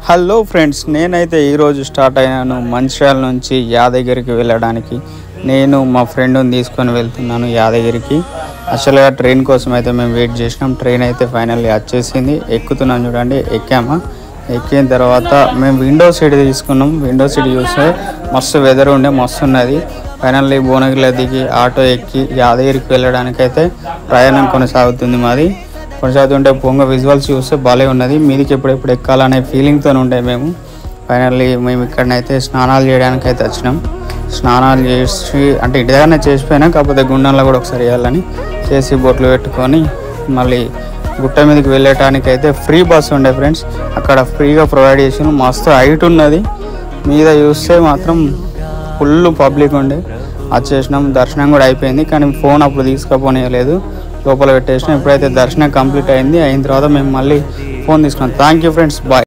Hello friends, నేనైతే ఈరోజు start అయ్యాను మంచిర్యాల నుంచి యాదగిరికి వెళ్ళడానికి. నేను మా ఫ్రెండ్ని తీసుకొని వెళ్తున్నాను యాదగిరికి. అసలుగా ట్రైన్ కోసం అయితే మేము వెయిట్ చేసినాం. ట్రైన్ అయితే ఫైనల్లీ వచ్చేసింది. ఎక్కుతున్నాం చూడండి. ఎక్కిన తర్వాత మేము విండో సీట్ తీసుకున్నాం. విండో సీట్ చూస్తే మస్తు వెదర్ ఉండే, మస్తు ఉన్నది. ఫైనల్లీ భువనగిరిలో దిగి ఆటో ఎక్కి యాదగిరికి వెళ్ళడానికి అయితే ప్రయాణం కొనసాగుతుంది మాది. కొనసాగుతుంటే పొంగ విజువల్స్ చూస్తే భలే ఉన్నది. మీదికి ఎప్పుడెప్పుడు ఎక్కాలనే ఫీలింగ్తో ఉండే మేము. ఫైనల్లీ మేము ఇక్కడనైతే స్నానాలు చేయడానికి అయితే వచ్చినాం. స్నానాలు చేసి అంటే ఇంటి దగ్గరనే చేసిపోయినా, కాకపోతే గుండంలో కూడా ఒకసారి వేయాలని చేసి బొట్లు పెట్టుకొని మళ్ళీ గుట్ట మీదకి వెళ్ళటానికి అయితే ఫ్రీ బస్ ఉండే ఫ్రెండ్స్. అక్కడ ఫ్రీగా ప్రొవైడ్ చేసిన మస్తు హైట్ ఉన్నది. మీద చూస్తే మాత్రం ఫుల్ పబ్లిక్ ఉండే. వచ్చేసినాం. దర్శనం కూడా అయిపోయింది, కానీ ఫోన్ అప్పుడు తీసుకుపోనియలేదు, లోపల పెట్టేసినాం. ఎప్పుడైతే దర్శనం కంప్లీట్ అయిన తర్వాత మేము మళ్ళీ ఫోన్ తీసుకున్నాం. Thank you friends, bye.